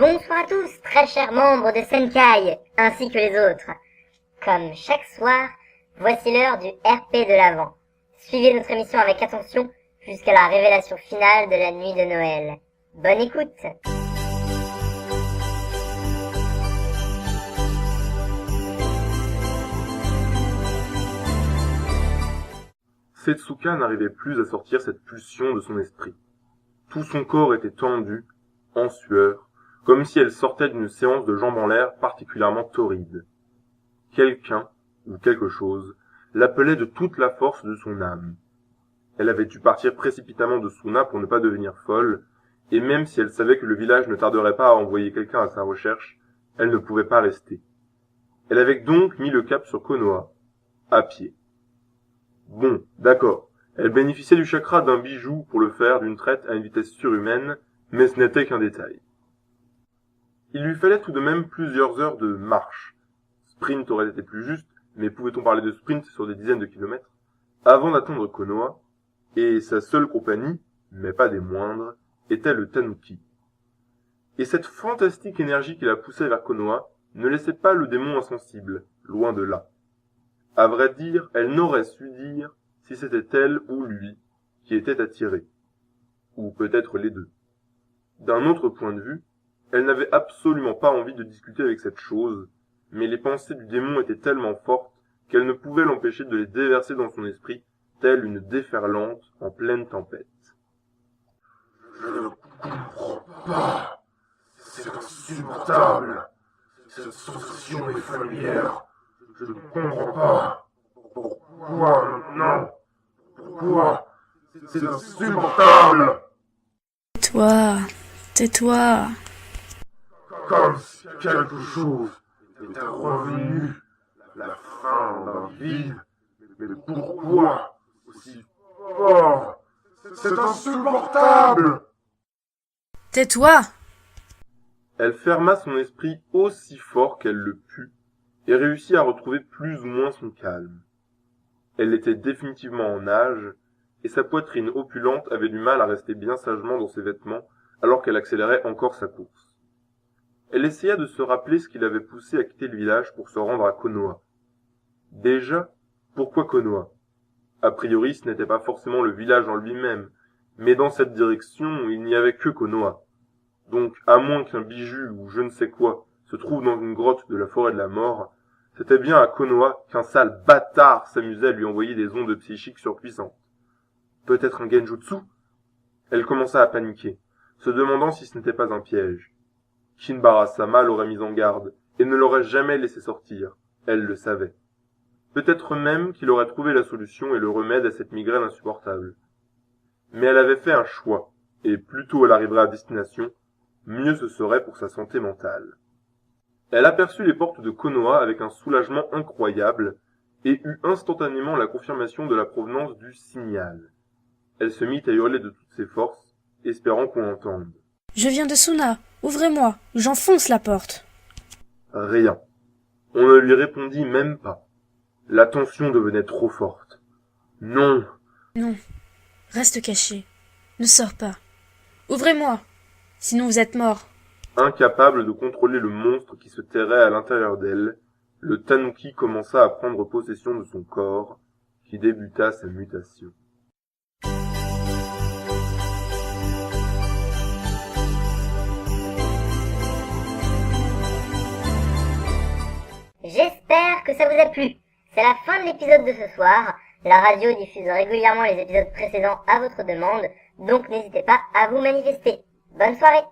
Bonsoir à tous, très chers membres de Senkai, ainsi que les autres. Comme chaque soir, voici l'heure du RP de l'Avent. Suivez notre émission avec attention jusqu'à la révélation finale de la nuit de Noël. Bonne écoute. Setsuka n'arrivait plus à sortir cette pulsion de son esprit. Tout son corps était tendu, en sueur, comme si elle sortait d'une séance de jambes en l'air particulièrement torride. Quelqu'un, ou quelque chose, l'appelait de toute la force de son âme. Elle avait dû partir précipitamment de Suna pour ne pas devenir folle, et même si elle savait que le village ne tarderait pas à envoyer quelqu'un à sa recherche, elle ne pouvait pas rester. Elle avait donc mis le cap sur Konoha, à pied. Bon, d'accord, elle bénéficiait du chakra d'un bijou pour le faire d'une traite à une vitesse surhumaine, mais ce n'était qu'un détail. Il lui fallait tout de même plusieurs heures de marche. Sprint aurait été plus juste, mais pouvait-on parler de sprint sur des dizaines de kilomètres, avant d'atteindre Konoha, et sa seule compagnie, mais pas des moindres, était le Tanuki. Et cette fantastique énergie qui la poussait vers Konoha ne laissait pas le démon insensible, loin de là. À vrai dire, elle n'aurait su dire si c'était elle ou lui qui était attiré. Ou peut-être les deux. D'un autre point de vue, elle n'avait absolument pas envie de discuter avec cette chose, mais les pensées du démon étaient tellement fortes qu'elle ne pouvait l'empêcher de les déverser dans son esprit, telle une déferlante en pleine tempête. Je ne comprends pas. C'est insupportable. Cette sensation est familière. Je ne comprends pas. Pourquoi maintenant? Pourquoi? C'est insupportable. Tais-toi. Comme si quelque chose était revenu. La fin d'un vide. Mais pourquoi aussi fort? C'est insupportable. Tais-toi. Elle ferma son esprit aussi fort qu'elle le put, et réussit à retrouver plus ou moins son calme. Elle était définitivement en nage, et sa poitrine opulente avait du mal à rester bien sagement dans ses vêtements, alors qu'elle accélérait encore sa course. Elle essaya de se rappeler ce qui l'avait poussée à quitter le village pour se rendre à Konoha. Déjà, pourquoi Konoha? A priori, ce n'était pas forcément le village en lui-même, mais dans cette direction, il n'y avait que Konoha. Donc, à moins qu'un bijou ou je ne sais quoi se trouve dans une grotte de la forêt de la mort, c'était bien à Konoha qu'un sale bâtard s'amusait à lui envoyer des ondes psychiques surpuissantes. Peut-être un genjutsu? Elle commença à paniquer, se demandant si ce n'était pas un piège. Kinbara-sama l'aurait mise en garde, et ne l'aurait jamais laissé sortir, elle le savait. Peut-être même qu'il aurait trouvé la solution et le remède à cette migraine insupportable. Mais elle avait fait un choix, et plus tôt elle arriverait à destination, mieux ce serait pour sa santé mentale. Elle aperçut les portes de Konoha avec un soulagement incroyable, et eut instantanément la confirmation de la provenance du signal. Elle se mit à hurler de toutes ses forces, espérant qu'on l'entende. Je viens de Suna. Ouvrez-moi. J'enfonce la porte. Rien. On ne lui répondit même pas. La tension devenait trop forte. Non. Non. Reste caché. Ne sors pas. Ouvrez-moi. Sinon vous êtes mort. Incapable de contrôler le monstre qui se terrait à l'intérieur d'elle, le Tanuki commença à prendre possession de son corps, qui débuta sa mutation. J'espère que ça vous a plu. C'est la fin de l'épisode de ce soir. La radio diffuse régulièrement les épisodes précédents à votre demande, donc n'hésitez pas à vous manifester. Bonne soirée!